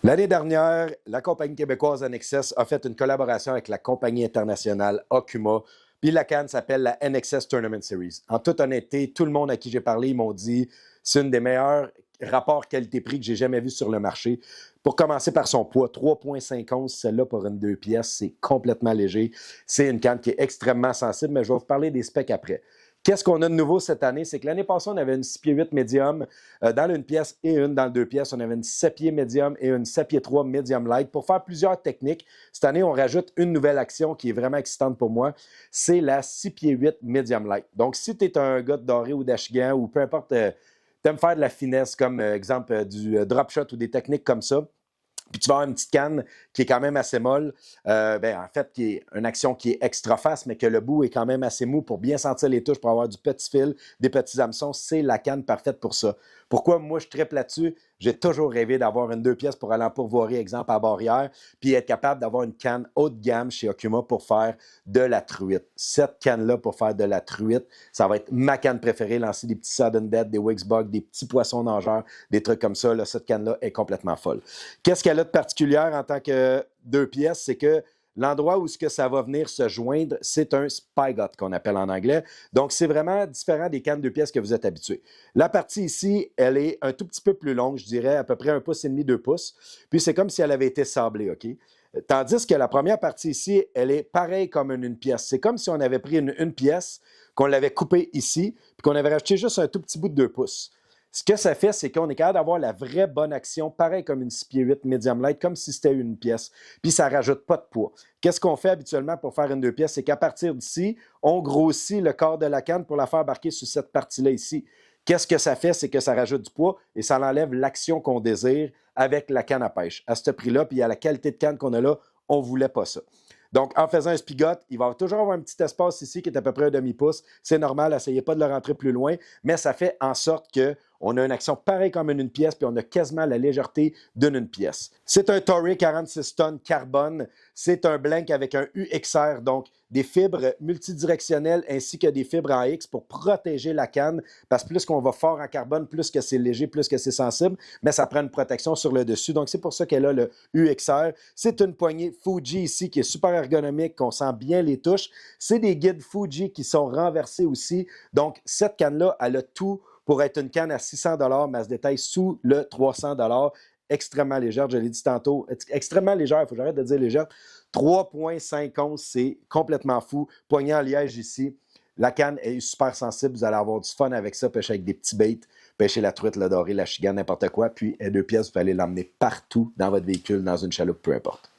L'année dernière, la compagnie québécoise Annexes a fait une collaboration avec la compagnie internationale Okuma. Puis la canne s'appelle la NXS Tournament Series. En toute honnêteté, tout le monde à qui j'ai parlé, ils m'ont dit c'est une des meilleurs rapports qualité-prix que j'ai jamais vu sur le marché. Pour commencer par son poids, 3,5 onces, celle-là pour une 2 pièces, c'est complètement léger. C'est une canne qui est extrêmement sensible, mais je vais vous parler des specs après. Qu'est-ce qu'on a de nouveau cette année? C'est que l'année passée, on avait une 6 pieds 8 médium dans le 1 pièce et une dans le 2 pièces. On avait une 7 pieds médium et une 7 pieds 3 medium light pour faire plusieurs techniques. Cette année, on rajoute une nouvelle action qui est vraiment excitante pour moi. C'est la 6 pieds 8 medium light. Donc, si tu es un gars de doré ou d'Achigan ou peu importe, tu aimes faire de la finesse comme exemple du drop shot ou des techniques comme ça, puis tu vas avoir une petite canne qui est quand même assez molle, en fait, qui est une action qui est extra face, mais que le bout est quand même assez mou pour bien sentir les touches, pour avoir du petit fil, des petits hameçons. C'est la canne parfaite pour ça. Pourquoi moi je triple là-dessus? J'ai toujours rêvé d'avoir une 2 pièces pour aller en pourvoirie, exemple à Barrière, puis être capable d'avoir une canne haut de gamme chez Okuma pour faire de la truite. Cette canne-là pour faire de la truite, ça va être ma canne préférée, lancer des petits sudden dead, des Wixbug, des petits poissons nageurs, des trucs comme ça. Là, cette canne-là est complètement folle. Qu'est-ce qu'elle a de particulière en tant que 2 pièces? C'est que l'endroit où ce que ça va venir se joindre, c'est un spygot qu'on appelle en anglais. Donc, c'est vraiment différent des cannes 2 pièces que vous êtes habitués. La partie ici, elle est un tout petit peu plus longue, je dirais à peu près 1,5 pouce, 2 pouces. Puis, c'est comme si elle avait été sablée, OK? Tandis que la première partie ici, elle est pareille comme une pièce. C'est comme si on avait pris une pièce, qu'on l'avait coupée ici, puis qu'on avait rajouté juste un tout petit bout de 2 pouces. Ce que ça fait, c'est qu'on est capable d'avoir la vraie bonne action, pareil comme une 6 pieds 8 medium light, comme si c'était une pièce. Puis ça ne rajoute pas de poids. Qu'est-ce qu'on fait habituellement pour faire une 2 pièces? C'est qu'à partir d'ici, on grossit le corps de la canne pour la faire embarquer sur cette partie-là ici. Qu'est-ce que ça fait? C'est que ça rajoute du poids et ça enlève l'action qu'on désire avec la canne à pêche. À ce prix-là, puis à la qualité de canne qu'on a là, on ne voulait pas ça. Donc, en faisant un spigot, il va toujours avoir un petit espace ici qui est à peu près un demi-pouce. C'est normal, essayez pas de le rentrer plus loin, mais ça fait en sorte qu'on a une action pareille comme une pièce, puis on a quasiment la légèreté d'une pièce. C'est un Toray 46 tonnes carbone. C'est un blank avec un UXR, donc des fibres multidirectionnelles ainsi que des fibres en X pour protéger la canne, parce que plus qu'on va fort en carbone, plus que c'est léger, plus que c'est sensible, mais ça prend une protection sur le dessus. Donc, c'est pour ça qu'elle a le UXR. C'est une poignée Fuji ici qui est super ergonomique, qu'on sent bien les touches. C'est des guides Fuji qui sont renversés aussi. Donc, cette canne-là, elle a tout pour être une canne à 600 mais elle se détaille sous le 300 extrêmement légère, je l'ai dit tantôt, extrêmement légère, il faut que j'arrête de dire légère. 3,5 onces, c'est complètement fou. Poignée en liège ici. La canne est super sensible, vous allez avoir du fun avec ça, pêcher avec des petits baits, pêcher la truite, le doré, la chigan, n'importe quoi. Puis, 2 pièces, vous allez l'emmener partout dans votre véhicule, dans une chaloupe, peu importe.